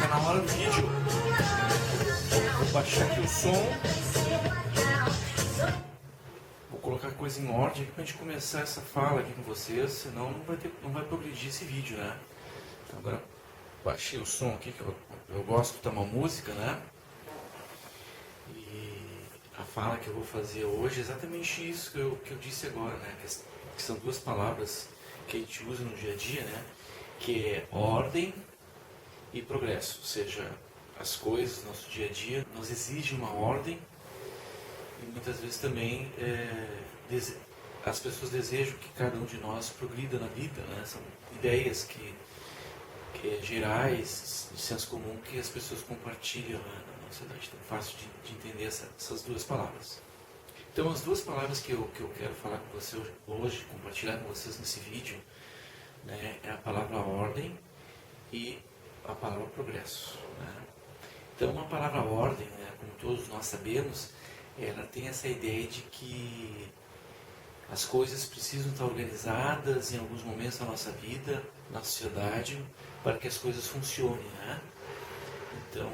tá na hora do vídeo. Vou baixar aqui o som. Vou colocar a coisa em ordem aqui pra gente começar essa fala aqui com vocês, senão não vai progredir esse vídeo, né? Então, agora baixei o som aqui, que eu gosto de tomar música, né? E a fala que eu vou fazer hoje é exatamente isso que eu disse agora, né? Que são duas palavras que a gente usa no dia a dia, né? Que é ordem e progresso. Ou seja, as coisas do nosso dia a dia nos exigem uma ordem e muitas vezes também as pessoas desejam que cada um de nós progrida na vida, né? São ideias que gerais, de senso comum, que as pessoas compartilham, né, na sociedade. Então é fácil de entender essas duas palavras. Então as duas palavras que eu quero falar com você hoje, compartilhar com vocês nesse vídeo, né, é a palavra ordem e a palavra progresso, né? Então a palavra ordem, né, como todos nós sabemos, ela tem essa ideia de que as coisas precisam estar organizadas em alguns momentos da nossa vida, na sociedade, para que as coisas funcionem, né? Então,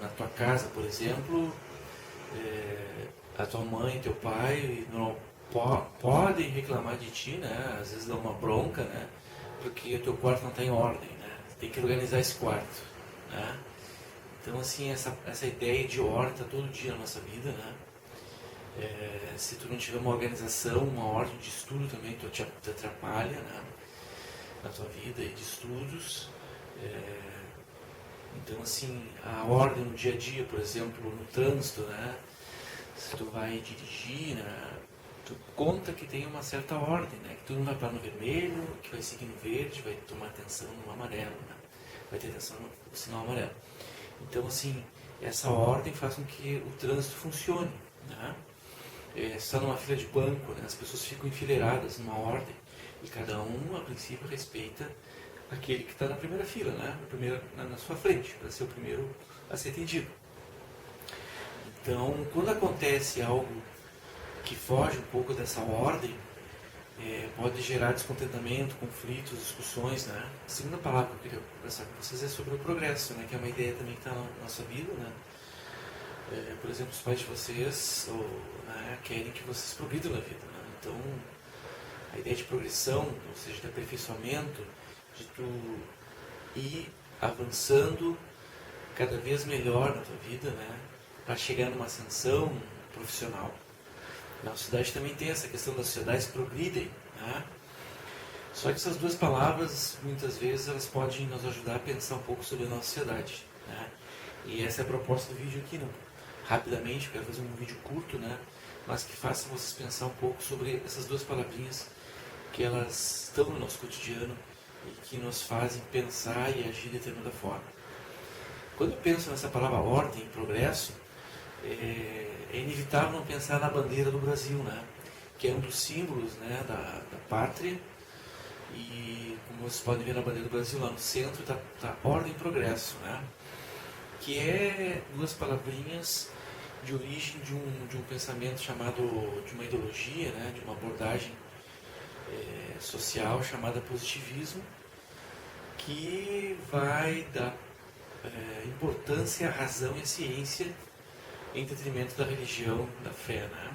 na tua casa, por exemplo, a tua mãe e teu pai não podem reclamar de ti, né? Às vezes dão uma bronca, né? Porque o teu quarto não está em ordem, né? Tem que organizar esse quarto, né? Então, assim, essa ideia de ordem está todo dia na nossa vida, né? Se tu não tiver uma organização, uma ordem de estudo também, tu te atrapalha, né, na tua vida e de estudos. Então, assim, a ordem no dia a dia, por exemplo, no trânsito, né, se tu vai dirigir, né, tu conta que tem uma certa ordem, né, que tu não vai parar no vermelho, que vai seguir no verde, vai tomar atenção no amarelo, né, vai ter atenção no sinal amarelo. Então, assim, essa ordem faz com que o trânsito funcione, né. Está numa fila de banco, né? As pessoas ficam enfileiradas numa ordem e cada um, a princípio, respeita aquele que está na primeira fila, né? Na sua frente, para ser o primeiro a ser atendido. Então, quando acontece algo que foge um pouco dessa ordem, pode gerar descontentamento, conflitos, discussões, né? A segunda palavra que eu queria conversar com vocês é sobre o progresso, né? Que é uma ideia também que está na nossa vida, né? Por exemplo, os pais de vocês né, querem que vocês progridam na vida, né? Então, a ideia de progressão, ou seja, de aperfeiçoamento, de tu ir avançando cada vez melhor na tua vida, né, para chegar numa ascensão profissional. Na sociedade também tem essa questão das sociedades progridem, né? Só que essas duas palavras, muitas vezes, elas podem nos ajudar a pensar um pouco sobre a nossa sociedade, né? E essa é a proposta do vídeo aqui, não? Rapidamente, eu quero fazer um vídeo curto, né? Mas que faça vocês pensar um pouco sobre essas duas palavrinhas que elas estão no nosso cotidiano e que nos fazem pensar e agir de determinada forma. Quando eu penso nessa palavra ordem e progresso, é inevitável não pensar na bandeira do Brasil, né? Que é um dos símbolos, né, da pátria. E como vocês podem ver na bandeira do Brasil, lá no centro está ordem e progresso, né? Que é duas palavrinhas de origem de um pensamento chamado, de uma ideologia, né, de uma abordagem social chamada positivismo, que vai dar importância à razão e à ciência em detrimento da religião, da fé, né?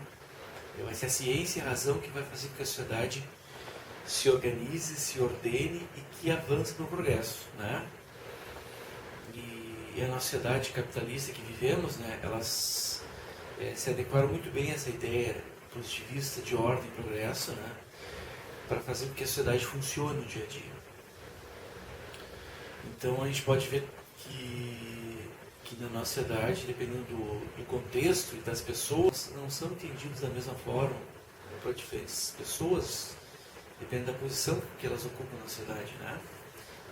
Vai ser a ciência e a razão que vai fazer com que a sociedade se organize, se ordene e que avance no progresso, né? E a nossa sociedade capitalista que vivemos, né, elas se adequaram muito bem a essa ideia positivista de ordem e progresso, né, para fazer com que a sociedade funcione no dia a dia. Então a gente pode ver que na nossa sociedade, dependendo do contexto e das pessoas, não são entendidos da mesma forma para diferentes pessoas, dependendo da posição que elas ocupam na sociedade, né?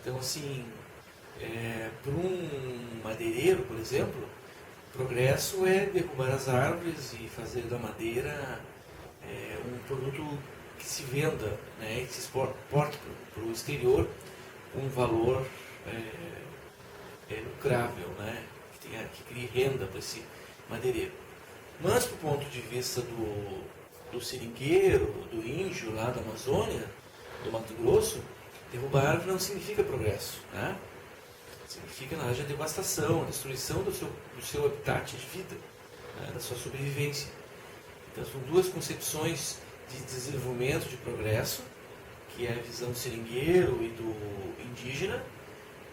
Então, assim, para um madeireiro, por exemplo, progresso é derrubar as árvores e fazer da madeira um produto que se venda, né, e que se exporte para o exterior com um valor lucrável, né, que crie renda para esse madeireiro. Mas, do ponto de vista do seringueiro, do índio lá da Amazônia, do Mato Grosso, derrubar árvore não significa progresso, né? significa, na verdade, a devastação, a destruição do seu habitat de vida, né, da sua sobrevivência. Então, são duas concepções de desenvolvimento, de progresso, que é a visão do seringueiro e do indígena,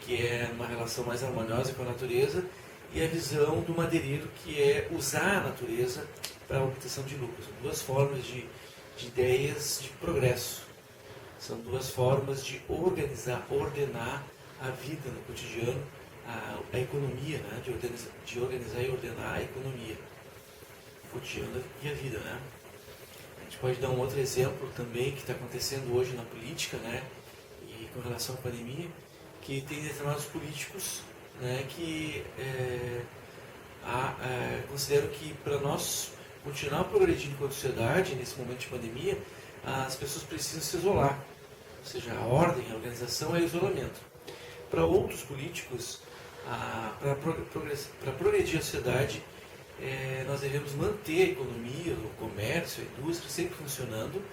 que é uma relação mais harmoniosa com a natureza, e a visão do madeireiro, que é usar a natureza para a obtenção de lucros. São duas formas de ideias de progresso. São duas formas de organizar, ordenar a vida no cotidiano, a economia, né? de organizar e ordenar a economia, o cotidiano e a vida. Né? A gente pode dar um outro exemplo também que está acontecendo hoje na política, né? E com relação à pandemia, que tem determinados políticos, né, que considero que para nós continuar progredindo com a sociedade nesse momento de pandemia, as pessoas precisam se isolar. Ou seja, a ordem, a organização é o isolamento. Para outros políticos, para progredir a sociedade, nós devemos manter a economia, o comércio, a indústria sempre funcionando,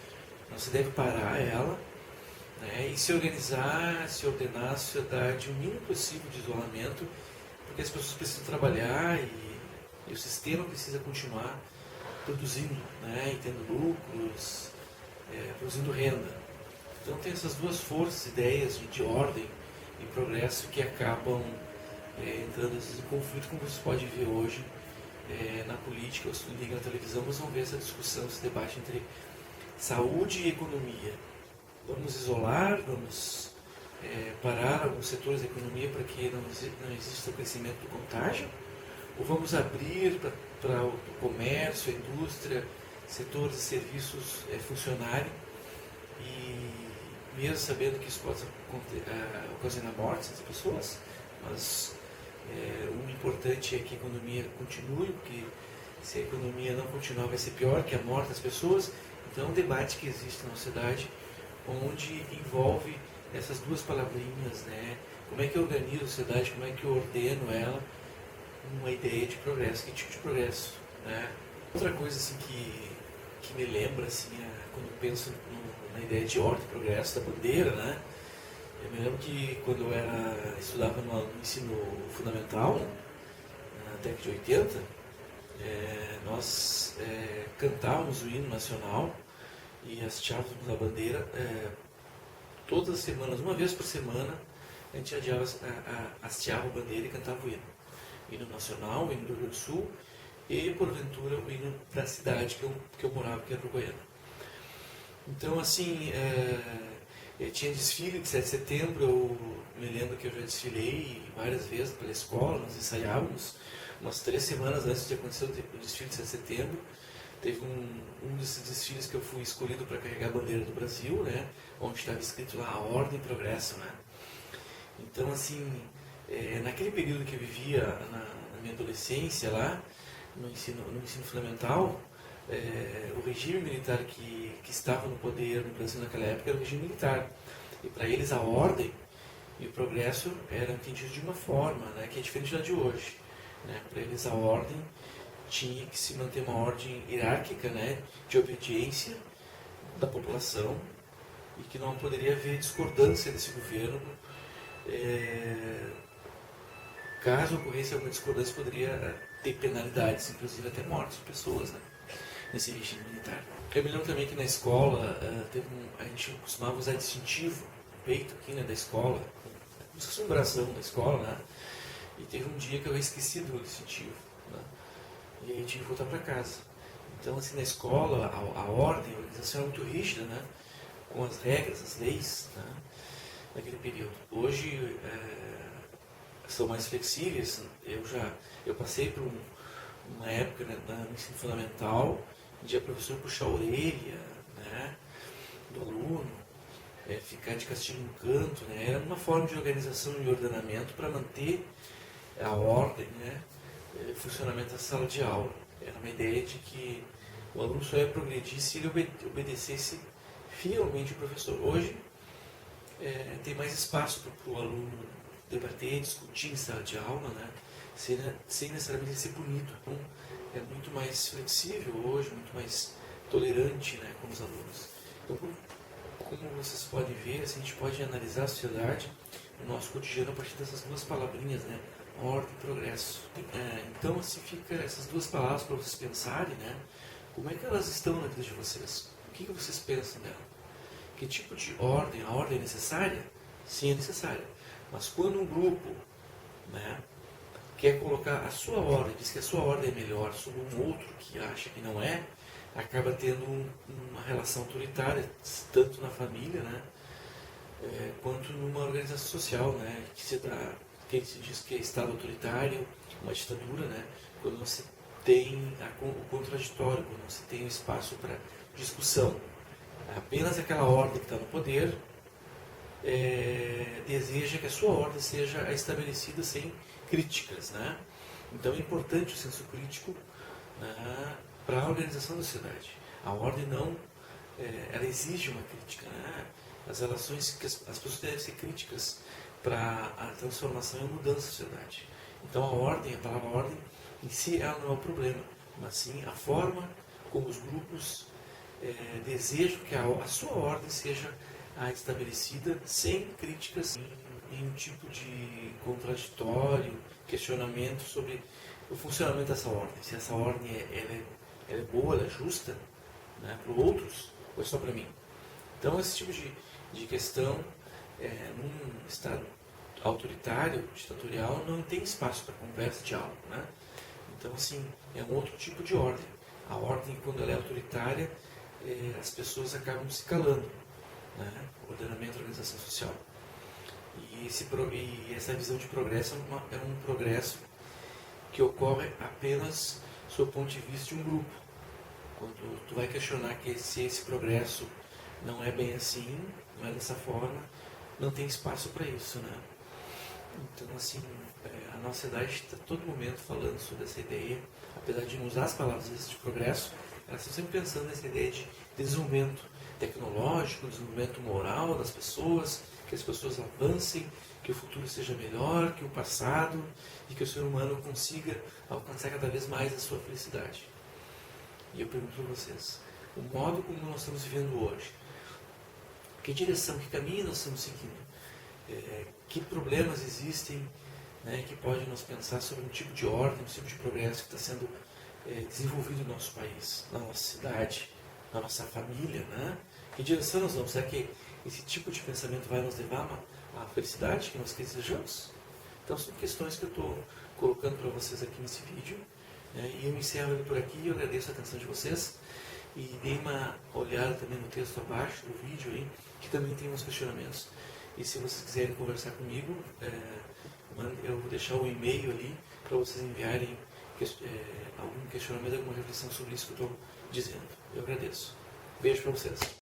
não se deve parar ela, né, e se organizar, se ordenar a sociedade o mínimo possível de isolamento, porque as pessoas precisam trabalhar e o sistema precisa continuar produzindo, né, e tendo lucros, produzindo renda. Então tem essas duas forças, ideias de ordem e progresso que acabam entrando em conflito, como você pode ver hoje na política, ou se liga na televisão, vocês vão ver essa discussão, esse debate entre saúde e economia. Vamos isolar, vamos parar alguns setores da economia para que não exista o crescimento do contágio? Ou vamos abrir para o comércio, a indústria, setores e serviços funcionarem, e mesmo sabendo que isso pode ocasionar mortes das pessoas, mas o importante é que a economia continue, porque se a economia não continuar vai ser pior que a morte das pessoas. Então é um debate que existe na sociedade, onde envolve essas duas palavrinhas, né? Como é que eu organizo a sociedade, como é que eu ordeno ela, uma ideia de progresso. Que tipo de progresso, né? Outra coisa assim que me lembra, assim, quando eu penso na ideia de ordem e progresso da bandeira, né? Eu me lembro que quando eu estudava no ensino fundamental, na década de 80, nós cantávamos o hino nacional e hasteávamos a bandeira todas as semanas, uma vez por semana, a gente hasteava a bandeira e cantava o hino. O hino nacional, o hino do Rio Grande do Sul e, porventura, o hino da cidade que eu morava, que era Uruguaiana. Então, assim, tinha desfile de 7 de setembro, eu me lembro que eu já desfilei várias vezes pela escola, nós ensaiávamos umas 3 semanas antes de acontecer o desfile de 7 de setembro. Teve um desses desfiles que eu fui escolhido para carregar a bandeira do Brasil, né, onde estava escrito lá a ordem e progresso, né. Então, assim, naquele período que eu vivia na minha adolescência lá, no ensino fundamental, o regime militar que estava no poder no Brasil naquela época era o regime militar. E para eles a ordem e o progresso eram entendidos de uma forma, né, que é diferente da de hoje. Né. Para eles a ordem tinha que se manter uma ordem hierárquica, né, de obediência da população, e que não poderia haver discordância desse governo. Caso ocorresse alguma discordância, poderia ter penalidades, inclusive até mortes de pessoas, né, nesse regime militar. Eu me lembro também que na escola a gente costumava usar distintivo no peito aqui, né, da escola, como se fosse um brasão da escola, né, e teve um dia que eu esqueci do distintivo, né, e aí tive que voltar para casa. Então, assim, na escola, a ordem, a organização é muito rígida, né, com as regras, as leis, né, naquele período. Hoje são mais flexíveis. Eu passei por uma época, né, no ensino fundamental, de a professora puxar a orelha, né, do aluno, ficar de castigo no canto, né, era uma forma de organização e ordenamento para manter a ordem, né, o funcionamento da sala de aula. Era uma ideia de que o aluno só ia progredir se ele obedecesse fielmente o professor. Hoje tem mais espaço para o aluno debater, discutir em sala de aula, né, sem necessariamente ser punido. Então, é muito mais flexível hoje, muito mais tolerante, né, com os alunos. Então, como vocês podem ver, assim, a gente pode analisar a sociedade o nosso cotidiano a partir dessas duas palavrinhas, né? Ordem e progresso. Então, assim, fica essas duas palavras para vocês pensarem, né? Como é que elas estão na vida de vocês? O que vocês pensam dela? Que tipo de ordem? A ordem é necessária? Sim, é necessária. Mas quando um grupo, né, quer colocar a sua ordem, diz que a sua ordem é melhor sobre um outro que acha que não é, acaba tendo uma relação autoritária, tanto na família, né, quanto numa organização social, né, que se diz que é Estado autoritário, uma ditadura, né, quando não se tem o contraditório, quando não se tem o espaço para discussão. Apenas aquela ordem que está no poder deseja que a sua ordem seja estabelecida sem críticas, né? Então é importante o senso crítico, né, para a organização da sociedade. A ordem não, ela exige uma crítica, né? As relações que as pessoas devem ser críticas para a transformação e a mudança da sociedade. Então a ordem, a palavra ordem em si, ela não é o problema, mas sim a forma como os grupos desejam que a sua ordem seja estabelecida sem críticas, em um tipo de contraditório, questionamento sobre o funcionamento dessa ordem. Se essa ordem ela é boa, ela é justa, né, para outros, ou é só para mim. Então, esse tipo de questão, num Estado autoritário, ditatorial, não tem espaço para conversa e diálogo, né? Então, assim, é um outro tipo de ordem. A ordem, quando ela é autoritária, as pessoas acabam se calando, né? Ordenamento, organização social. E essa visão de progresso é um progresso que ocorre apenas sob o ponto de vista de um grupo. Quando tu vai questionar que se esse progresso não é bem assim, não é dessa forma, não tem espaço para isso, né? Então, assim, a nossa idade está a todo momento falando sobre essa ideia, apesar de não usar as palavras de progresso, elas estão sempre pensando nessa ideia de desenvolvimento tecnológico, desenvolvimento moral das pessoas, que as pessoas avancem, que o futuro seja melhor que o passado e que o ser humano consiga alcançar cada vez mais a sua felicidade. E eu pergunto para vocês, o modo como nós estamos vivendo hoje, que direção, que caminho nós estamos seguindo? Que problemas existem, né, que podem nos pensar sobre um tipo de ordem, um tipo de progresso que está sendo desenvolvido no nosso país, na nossa cidade, na nossa família, né? Que direção nós vamos? Será que esse tipo de pensamento vai nos levar à felicidade que nós desejamos? Então são questões que eu estou colocando para vocês aqui nesse vídeo, né? E eu encerro ele por aqui, eu agradeço a atenção de vocês e dei uma olhada também no texto abaixo do vídeo aí, que também tem uns questionamentos. E se vocês quiserem conversar comigo, eu vou deixar o e-mail ali para vocês enviarem algum questionamento, alguma reflexão sobre isso que eu estou dizendo. Eu agradeço. Beijo para vocês.